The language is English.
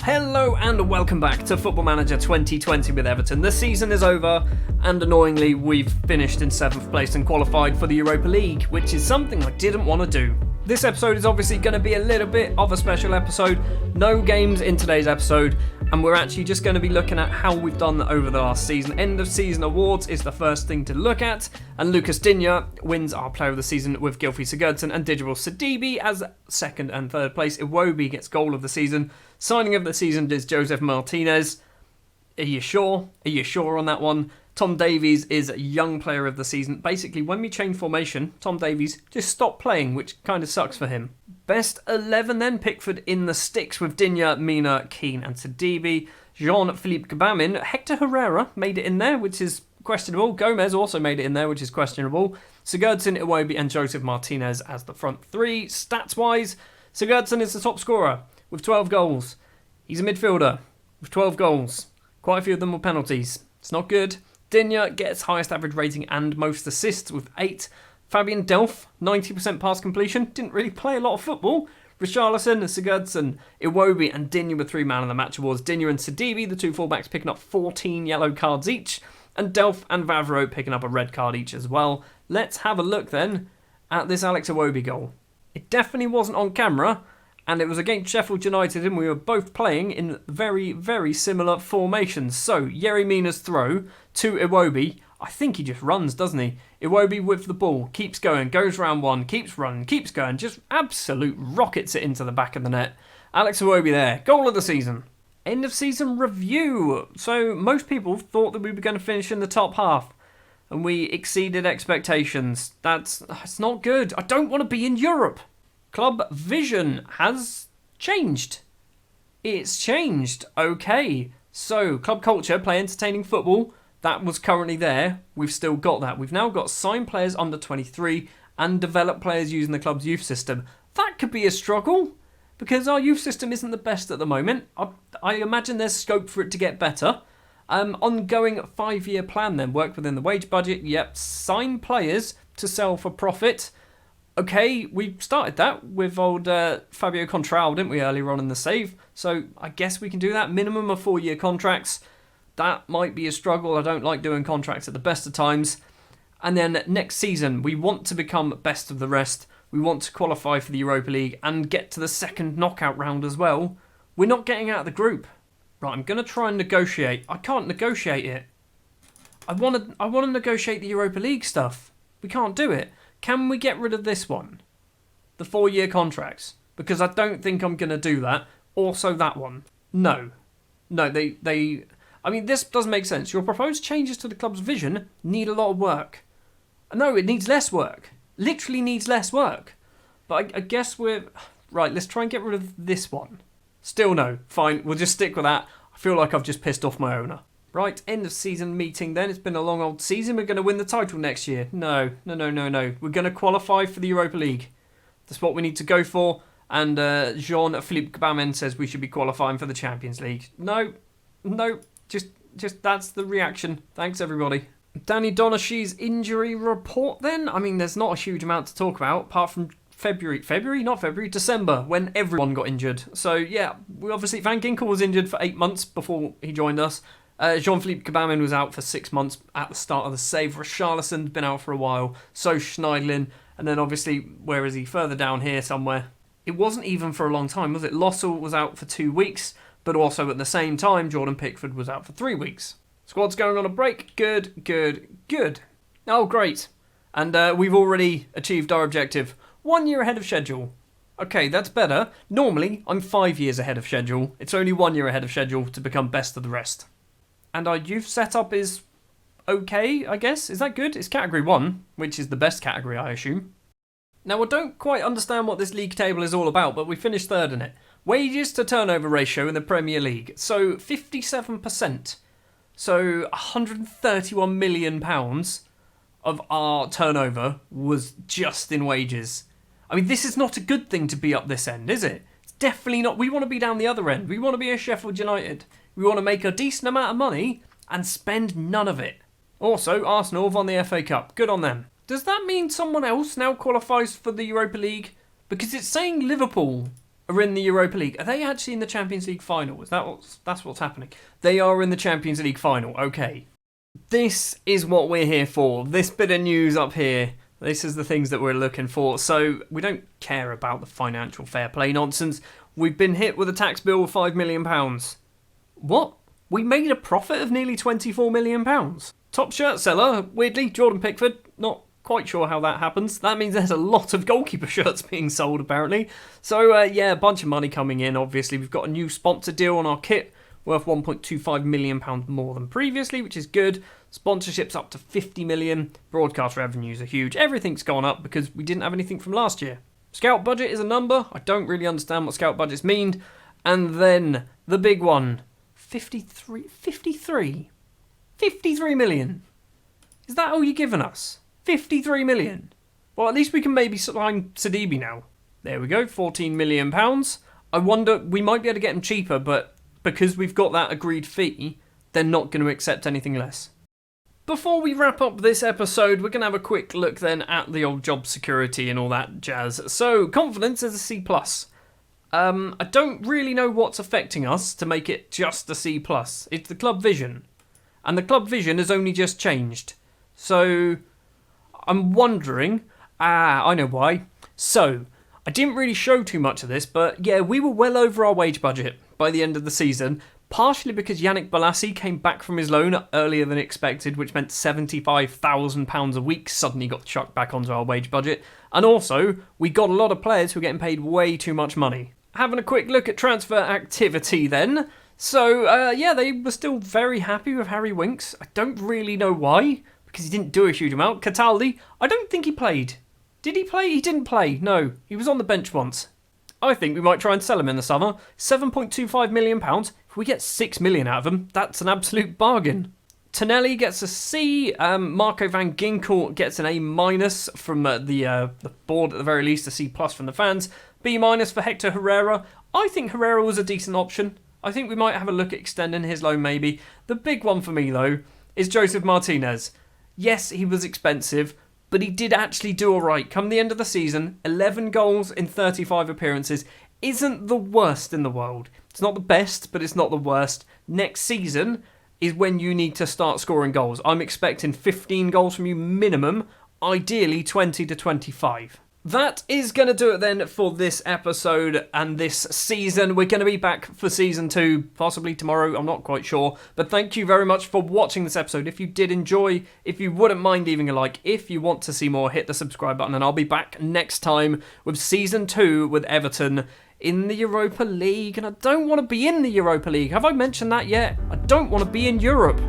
Hello and welcome back to Football Manager 2020 with Everton. The season is over and annoyingly we've finished in 7th place and qualified for the Europa League, which is something I didn't want to do. This episode is obviously going to be a little bit of a special episode. No games in today's episode, and we're actually just going to be looking at how we've done over the last season. End of season awards is the first thing to look at, and Lucas Digne wins our Player of the Season with Gylfi Sigurdsson and Digital Sidibe as 2nd and 3rd place. Iwobi gets Goal of the Season. Signing of the season is Joseph Martinez. Are you sure? Are you sure on that one? Tom Davies is Young Player of the Season. Basically, when we change formation, Tom Davies just stopped playing, which kind of sucks for him. Best 11 then, Pickford in the sticks with Digne, Mina, Keane and Sidibe. Jean-Philippe Gbamin. Hector Herrera made it in there, which is questionable. Gomez also made it in there, which is questionable. Sigurdsson, Iwobi and Joseph Martinez as the front three. Stats-wise, Sigurdsson is the top scorer with 12 goals. He's a midfielder with 12 goals. Quite a few of them were penalties. It's not good. Digne gets highest average rating and most assists with 8. Fabian Delph, 90% pass completion. Didn't really play a lot of football. Richarlison, Sigurdsson, Iwobi and Digne were 3 man of the match awards. Digne and Sidibe, the 2 fullbacks, picking up 14 yellow cards each. And Delph and Vavro picking up a red card each as well. Let's have a look then at this Alex Iwobi goal. It definitely wasn't on camera. And it was against Sheffield United, and we were both playing in very, very similar formations. So, Yerry Mina's throw to Iwobi. I think he just runs, doesn't he? Iwobi with the ball, keeps going, goes round one, keeps running, keeps going, just absolute rockets it into the back of the net. Alex Iwobi there, goal of the season. End of season review. So, most people thought that we were going to finish in the top half, and we exceeded expectations. That's not good. I don't want to be in Europe. Club vision has changed. It's changed. Okay. So, club culture, play entertaining football. That was currently there. We've still got that. We've now got signed players under 23 and developed players using the club's youth system. That could be a struggle because our youth system isn't the best at the moment. I imagine there's scope for it to get better. Ongoing 5-year plan then. Work within the wage budget. Yep. Sign players to sell for profit. Okay, we started that with old Fabio Contral, didn't we, earlier on in the save? So I guess we can do that. Minimum of 4-year contracts. That might be a struggle. I don't like doing contracts at the best of times. And then next season, we want to become best of the rest. We want to qualify for the Europa League and get to the second knockout round as well. We're not getting out of the group. Right, I'm going to try and negotiate. I can't negotiate it. I want to negotiate the Europa League stuff. We can't do it. Can we get rid of this one? The 4-year contracts? Because I don't think I'm going to do that. Also that one. No, I mean, this does make sense. Your proposed changes to the club's vision need a lot of work. No, it needs less work. Literally needs less work. But I guess we're... Right, let's try and get rid of this one. Still no. Fine, we'll just stick with that. I feel like I've just pissed off my owner. Right, end of season meeting then. It's been a long old season. We're going to win the title next year. No. We're going to qualify for the Europa League. That's what we need to go for. And Jean-Philippe Gbamin says we should be qualifying for the Champions League. No. Just that's the reaction. Thanks, everybody. Danny Donachie's injury report then. I mean, there's not a huge amount to talk about apart from December, when everyone got injured. So, yeah, Van Ginkel was injured for 8 months before he joined us. Jean-Philippe Gbamin was out for 6 months at the start of the save. Richarlison's been out for a while. So Schneidlin. And then obviously, where is he? Further down here somewhere. It wasn't even for a long time, was it? Lossell was out for 2 weeks. But also at the same time, Jordan Pickford was out for 3 weeks. Squad's going on a break. Good. Oh, great. And we've already achieved our objective. 1 year ahead of schedule. Okay, that's better. Normally, I'm 5 years ahead of schedule. It's only 1 year ahead of schedule to become best of the rest. And our youth setup is okay, I guess. Is that good? It's category 1, which is the best category, I assume. Now, I don't quite understand what this league table is all about, but we finished 3rd in it. Wages to turnover ratio in the Premier League. So, 57%. So, £131 million of our turnover was just in wages. I mean, this is not a good thing to be up this end, is it? It's definitely not. We want to be down the other end. We want to be a Sheffield United. We want to make a decent amount of money and spend none of it. Also, Arsenal have won the FA Cup. Good on them. Does that mean someone else now qualifies for the Europa League? Because it's saying Liverpool are in the Europa League. Are they actually in the Champions League final? That's what's happening? They are in the Champions League final. Okay. This is what we're here for. This bit of news up here. This is the things that we're looking for. So we don't care about the financial fair play nonsense. We've been hit with a tax bill of £5 million. What? We made a profit of nearly £24 million. Top shirt seller, weirdly, Jordan Pickford. Not quite sure how that happens. That means there's a lot of goalkeeper shirts being sold, apparently. So, a bunch of money coming in, obviously. We've got a new sponsor deal on our kit, worth £1.25 million more than previously, which is good. Sponsorships up to £50 million. Broadcast revenues are huge. Everything's gone up because we didn't have anything from last year. Scout budget is a number. I don't really understand what scout budgets mean. And then the big one, 53 million. Is that all you're giving us? 53 million. Well, at least we can maybe sign Sidibe now. There we go, £14 million. I wonder, we might be able to get him cheaper, but because we've got that agreed fee, they're not going to accept anything less. Before we wrap up this episode, we're going to have a quick look then at the old job security and all that jazz. So, confidence is a C+. I don't really know what's affecting us to make it just a C+. It's the club vision. And the club vision has only just changed. So, I'm wondering... I know why. So, I didn't really show too much of this, but yeah, we were well over our wage budget by the end of the season. Partially because Yannick Bolasie came back from his loan earlier than expected, which meant £75,000 a week suddenly got chucked back onto our wage budget. And also, we got a lot of players who were getting paid way too much money. Having a quick look at transfer activity then. So, they were still very happy with Harry Winks. I don't really know why, because he didn't do a huge amount. Cataldi, I don't think he played. Did he play? He didn't play. No, he was on the bench once. I think we might try and sell him in the summer. £7.25 million. If we get £6 million out of him, that's an absolute bargain. Tonelli gets a C. Marco van Ginkel gets an A- from the board at the very least, a C+ from the fans. B- for Hector Herrera. I think Herrera was a decent option. I think we might have a look at extending his loan maybe. The big one for me though is Joseph Martinez. Yes, he was expensive, but he did actually do alright. Come the end of the season, 11 goals in 35 appearances isn't the worst in the world. It's not the best, but it's not the worst. Next season is when you need to start scoring goals. I'm expecting 15 goals from you minimum, ideally 20 to 25. That is going to do it then for this episode and this season. We're going to be back for season 2, possibly tomorrow, I'm not quite sure. But thank you very much for watching this episode. If you did enjoy, if you wouldn't mind leaving a like, if you want to see more, hit the subscribe button and I'll be back next time with season 2 with Everton in the Europa League. And I don't want to be in the Europa League. Have I mentioned that yet? I don't want to be in Europe.